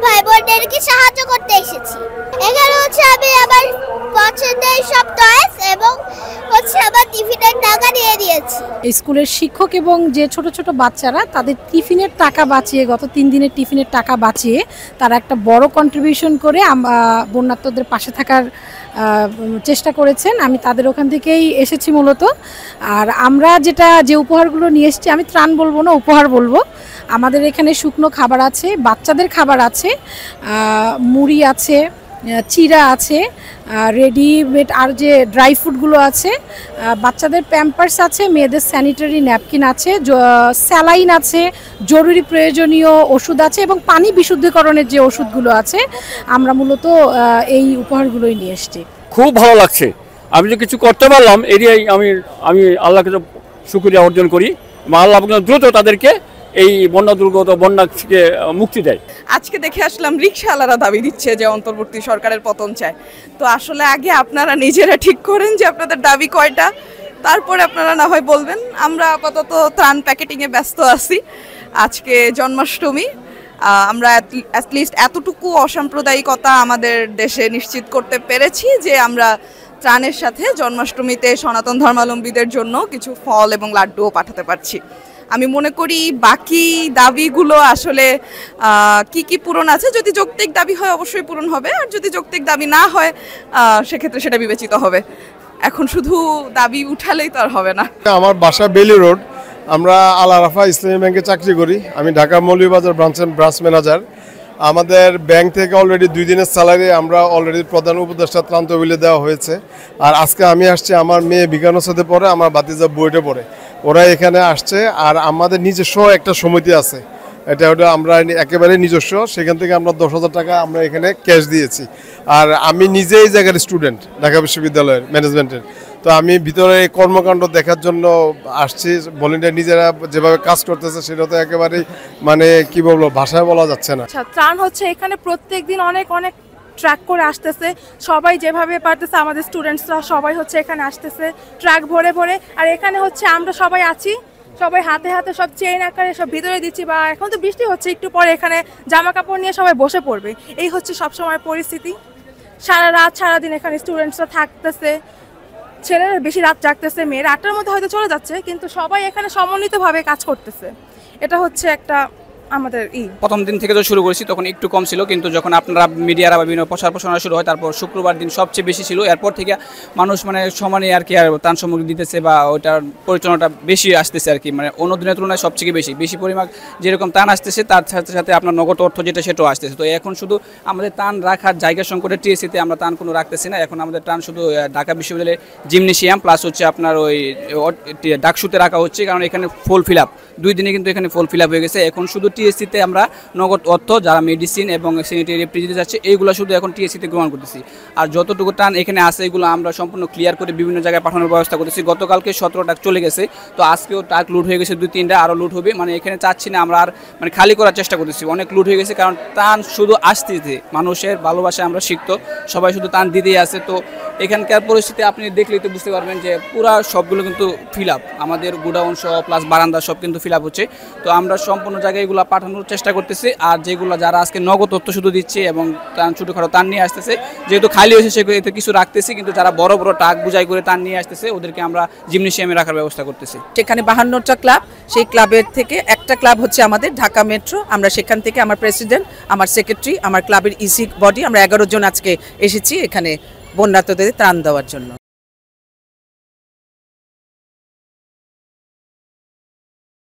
ভাই বোনদেরকে সাহায্য করতে এসেছি। এখানে হচ্ছে আমি আমার পছন্দের সব টয়েস এবং হচ্ছে আমার টিফিনের টাকা দিয়ে দিয়েছি। স্কুলের শিক্ষক এবং যে ছোট ছোট বাচ্চারা তাদের টিফিনের টাকা বাঁচিয়ে, গত 3 দিনের টিফিনের টাকা বাঁচিয়ে তারা একটা বড় কন্ট্রিবিউশন করে বন্যার্তদের পাশে থাকার চেষ্টা করেছেন। আমি তাদের ওখান থেকেই এসেছি মূলত। আর আমরা যে উপহারগুলো নিয়ে এসেছি, আমি ত্রাণ বলবো না, উপহার বলবো। আমাদের এখানে শুকনো খাবার আছে, বাচ্চাদের খাবার আছে, মুড়ি আছে, চিরা আছে, রেডিমেড আর যে ড্রাই ফ্রুটগুলো আছে, বাচ্চাদের প্যাম্পার্স আছে, মেয়েদের স্যানিটারি ন্যাপকিন আছে, স্যালাইন আছে, জরুরি প্রয়োজনীয় ওষুধ আছে এবং পানি বিশুদ্ধকরণের যে ওষুধগুলো আছে, আমরা মূলত এই উপহারগুলোই নিয়ে এসেছি। খুব ভালো লাগছে। আমি যে কিছু করতে পারলাম, এরিয়াই আমি আল্লাহকে শুকরিয়া অর্জন করি। আল্লাহ দ্রুত তাদেরকে এই বন্যা থেকে মুক্তি দেয়। আজকে দেখে আসলাম রিকশাওয়ালারা দাবি দিচ্ছে যে অন্তর্বর্তী সরকারের পতন চায়। তো আসলে আগে আপনারা নিজেরা ঠিক করেন যে আপনাদের দাবি কয়টা, তারপরে আপনারা না হয় বলবেন। আমরা আপাতত ত্রাণ প্যাকেটিংয়ে ব্যস্ত আছি। আজকে জন্মাষ্টমী, আমরা অ্যাটলিস্ট এতটুকু অসাম্প্রদায়িকতা আমাদের দেশে নিশ্চিত করতে পেরেছি যে আমরা ত্রাণের সাথে জন্মাষ্টমীতে সনাতন ধর্মাবলম্বীদের জন্য কিছু ফল এবং লাড্ডুও পাঠাতে পারছি। আমি মনে করি বাকি দাবিগুলো আসলে কি পূরণ আছে, যদি যৌক্তিক দাবি হয় অবশ্যই পূরণ হবে, আর যদি যৌক্তিক দাবি না হয় সেক্ষেত্রে সেটা বিবেচিত হবে। এখন শুধু দাবি উঠালেই তো আর হবে না। আমার বাসা বেলি রোড, আমরা আল আরাফা ইসলামী ব্যাংকে চাকরি করি। আমি ঢাকা মৌলভীবাজার ব্রাঞ্চের ব্রাঞ্চ ম্যানেজার। আমাদের ব্যাংক থেকে অলরেডি 2 দিনের স্যালারি আমরা অলরেডি প্রধান উপদেষ্টা ত্রাণ তহবিলে দেওয়া হয়েছে। আর আজকে আমি আসছি, আমার মেয়ে বিজ্ঞানের সাথে পড়ে, আমার ভাতিজা বুয়েটে পড়ে, ওরা এখানে আসছে। আর আমাদের নিজস্ব একটা সমিতি আছে, এটা ওটা আমরা একেবারে নিজস্ব, সেখান থেকে আমরা 10,000 টাকা আমরা এখানে ক্যাশ দিয়েছি। আর আমি নিজেই জায়গার স্টুডেন্ট, ঢাকা বিশ্ববিদ্যালয়ের ম্যানেজমেন্টের। তো আমি ভিতরে কর্মকাণ্ড দেখার জন্য আসছি। ভলেন্টিয়ার নিজেরা যেভাবে কাজ করতেছে সেটা তো একেবারেই মানে কি বলবো, ভাষায় বলা যাচ্ছে না। ত্রাণ হচ্ছে এখানে প্রত্যেকদিন অনেক ট্রাক করে আসতেছে, সবাই যেভাবে পারতেছে, আমাদের স্টুডেন্টসরা সবাই হচ্ছে এখানে আসতেছে ট্রাক ভরে ভরে। আর এখানে হচ্ছে আমরা সবাই আছি, সবাই হাতে হাতে সব চেইন আকারে সব ভিতরে দিচ্ছি। বা এখন তো বৃষ্টি হচ্ছে, একটু পরে এখানে জামা কাপড় নিয়ে সবাই বসে পড়বে। এই হচ্ছে সবসময় পরিস্থিতি। সারা রাত সারাদিন এখানে স্টুডেন্টসরা থাকতেছে, ছেলেরা বেশি রাত জাগতেছে, মেয়েরা 8টার মধ্যে হয়তো চলে যাচ্ছে, কিন্তু সবাই এখানে সমন্বিতভাবে কাজ করতেছে। এটা হচ্ছে একটা আমাদের প্রথম দিন থেকে তো শুরু করেছি, তখন একটু কম ছিল, কিন্তু যখন আপনারা মিডিয়ারা বা বিভিন্ন প্রচার প্রচারণা শুরু হয়, তারপর শুক্রবার দিন সবচেয়ে বেশি ছিল। এরপর থেকে মানুষ মানে সমানে আর কি আর ত্রাণ সামগ্রী দিতেছে বা ওইটার পরিচালনাটা বেশি আসতেছে আর কি, মানে অন্য দিনের তুলনায় সবচেয়ে বেশি পরিমাণ যেরকম ত্রাণ আসতেছে, তার সাথে সাথে আপনার নগদ অর্থ যেটা সেটাও আসতেছে। তো এখন শুধু আমাদের ত্রাণ রাখার জায়গা সংকটে টিএসসিতে আমরা ত্রাণ কোনো রাখতেছি না। এখন আমাদের ত্রাণ শুধু ঢাকা বিশ্ববিদ্যালয়ের জিমনেশিয়াম প্লাস হচ্ছে আপনার ওই ডাকসুতে রাখা হচ্ছে, কারণ এখানে ফুল ফিল আপ 2 দিনে কিন্তু এখানে ফুল ফিল আপ হয়ে গেছে। এখন শুধু টিএসসিতে আমরা নগদ অর্থ যারা মেডিসিন এবং স্যানিটারি প্রিজিতে যাচ্ছে এইগুলো শুধু এখন টিএসসিতে গ্রহণ করতেছি। আর যতটুকু ত্রাণ এখানে আসে এগুলো আমরা সম্পূর্ণ ক্লিয়ার করে বিভিন্ন জায়গায় পাঠানোর ব্যবস্থা করতেছি। গতকালকে 17 ট্রাক চলে গেছে, তো আজকেও ট্রাক লুট হয়ে গেছে, 2-3টা আরও লুট হবে। মানে এখানে চাচ্ছি না আমরা আর মানে খালি করার চেষ্টা করতেছি, অনেক লুট হয়ে গেছে, কারণ ত্রাণ শুধু আসতেছে, মানুষের ভালোবাসায় আমরা শিখত, সবাই শুধু ত্রাণ দিতেই আছে। তো এখানকার পরিস্থিতি আপনি দেখলেই তো বুঝতে পারবেন যে পুরা সবগুলো কিন্তু ফিল আপ, আমাদের গোডাউন সহ প্লাস বারান্দা সব কিন্তু ফিল আপ হচ্ছে। তো আমরা সম্পূর্ণ জায়গায় এগুলো পাঠানোর চেষ্টা করতেছি। আর যেগুলো যারা আজকে নগদ তথ্য শুধু দিচ্ছে এবং ছোটোখাটো তার নিয়ে আসতেছে, যেহেতু খালি হয়েছে সেগুলো এতে কিছু রাখতেছি, কিন্তু যারা বড় বড় ট্রাক বুঝাই করে তার নিয়ে আসতেছে ওদেরকে আমরা জিমনেশিয়ামে রাখার ব্যবস্থা করতেছি। সেখানে 52টা ক্লাব, সেই ক্লাবের থেকে একটা ক্লাব হচ্ছে আমাদের ঢাকা মেট্রো। আমরা সেখান থেকে আমার প্রেসিডেন্ট, আমার সেক্রেটারি, আমার ক্লাবের ইসি বডি, আমরা 11 জন আজকে এসেছি এখানে বন্যার্তদের ত্রাণ দেওয়ার জন্য।